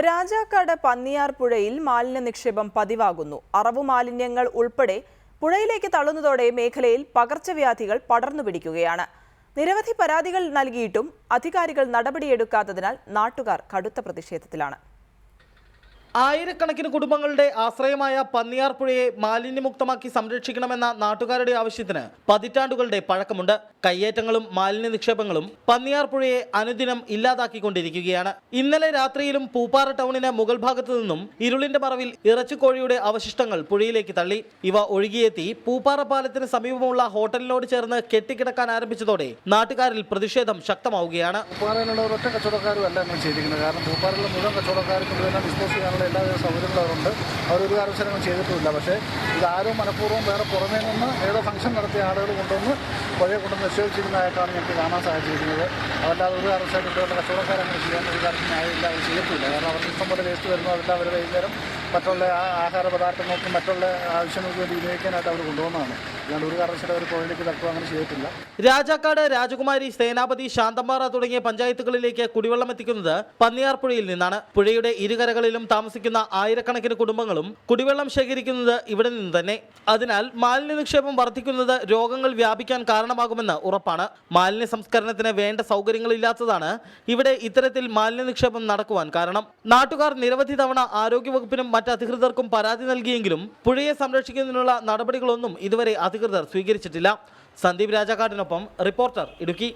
രാജാക്കാട് പന്നിയാർ പുഴയിൽ മാലിന്യ നിക്ഷേപം പതിവാകുന്നു. അറവു മാലിന്യങ്ങൾ ഉൾപ്പെടെ പുഴയിലേക്ക് തള്ളുന്നതോടെ മേഖലയിൽ പകർച്ചവ്യാധികൾ പടർന്നു പിടിക്കുകയാണ്. നിരവധി പരാതികൾ നൽകിയിട്ടും അധികാരികൾ നടപടിയെടുക്കാത്തതിനാൽ നാട്ടുകാർ കടുത്ത പ്രതിഷേധത്തിലാണ്. ആയിരക്കണക്കിന് കുടുംബങ്ങളുടെ ആശ്രയമായ പന്നിയാർ പുഴയെ മാലിന്യമുക്തമാക്കി സംരക്ഷിക്കണമെന്ന നാട്ടുകാരുടെ ആവശ്യത്തിന് പതിറ്റാണ്ടുകളുടെ പഴക്കമുണ്ട്. കയ്യേറ്റങ്ങളും മാലിന്യ നിക്ഷേപങ്ങളും പന്നിയാർ പുഴയെ അനുദിനം ഇല്ലാതാക്കിക്കൊണ്ടിരിക്കുകയാണ്. ഇന്നലെ രാത്രിയിലും പൂപ്പാറ ടൗണിന് മുകൾ ഭാഗത്തു നിന്നും ഇരുളിന്റെ മറവിൽ ഇറച്ചിക്കോഴിയുടെ അവശിഷ്ടങ്ങൾ പുഴയിലേക്ക് തള്ളി. ഇവ ഒഴുകിയെത്തി പൂപ്പാറ പാലത്തിന് സമീപമുള്ള ഹോട്ടലിനോട് ചേർന്ന് കെട്ടിക്കിടക്കാൻ ആരംഭിച്ചതോടെ നാട്ടുകാരിൽ പ്രതിഷേധം ശക്തമാവുകയാണ്. എല്ലാ സൗകര്യങ്ങളും അവരുണ്ട്. അവരൊരു കാരണവശാലും ചെയ്തിട്ടുമില്ല. പക്ഷേ ഇതാരും മനഃപൂർവ്വം വേറെ പുറമേ നിന്ന് ഏതോ ഫംഗ്ഷൻ നടത്തിയ ആളുകൾ കൊണ്ടുവന്ന് പുഴയെ കൊണ്ടുവന്ന് നിക്ഷേപിച്ചിരുന്നതായിട്ടാണ് ഞങ്ങൾക്ക് കാണാൻ സാധിച്ചിരിക്കുന്നത്. അതല്ലാതെ ഒരു കാരണവശാലും ഇവിടെയുള്ള കച്ചവടക്കാരങ്ങനെ ചെയ്യാൻ ഒരു കാര്യത്തിന് ആയില്ല, അവർ ചെയ്യത്തില്ല. കാരണം അവർക്ക് ഇഷ്ടം പോലെ വേസ്റ്റ് വരുന്നു. അതെല്ലാം അവർ വൈകുന്നേരം മറ്റുള്ള ആഹാര പദാർത്ഥങ്ങൾക്കും മറ്റുള്ള ആവശ്യങ്ങൾക്ക് വേണ്ടി വിനിയോഗിക്കാനായിട്ട് അവർ കൊണ്ടുവന്നതാണ്. അല്ലാണ്ട് ഒരു കാരണവശാലും അവർ പുഴയിലേക്ക് തട്ടുക അങ്ങനെ ചെയ്തിട്ടില്ല. രാജാക്കാട്, രാജകുമാരി, സേനാപതി, ശാന്തമ്പാറ തുടങ്ങിയ പഞ്ചായത്തുകളിലേക്ക് കുടിവെള്ളം എത്തിക്കുന്നത് പന്നിയാർ പുഴയിൽ നിന്നാണ്. പുഴയുടെ ഇരുകരകളിലും താമസിക്കുന്ന ആയിരക്കണക്കിന് കുടുംബങ്ങളും കുടിവെള്ളം ശേഖരിക്കുന്നത് ഇവിടെ നിന്ന് തന്നെ. അതിനാൽ മാലിന്യ നിക്ഷേപം വർദ്ധിക്കുന്നത് രോഗങ്ങൾ വ്യാപിക്കാൻ കാരണമാകുമെന്ന് ഉറപ്പാണ്. മാലിന്യ സംസ്കരണത്തിന് വേണ്ട സൗകര്യങ്ങളില്ലാത്തതാണ് ഇവിടെ ഇത്തരത്തിൽ മാലിന്യ നിക്ഷേപം നടക്കുവാൻ കാരണം. നാട്ടുകാർ നിരവധി തവണ ആരോഗ്യവകുപ്പിനും മറ്റ് അധികൃതർക്കും പരാതി നൽകിയെങ്കിലും പുഴയെ സംരക്ഷിക്കുന്നതിനുള്ള നടപടികളൊന്നും ഇതുവരെ അധികൃതർ സ്വീകരിച്ചിട്ടില്ല. സന്ദീപ് രാജാക്കാടിനൊപ്പം റിപ്പോർട്ടർ, ഇടുക്കി.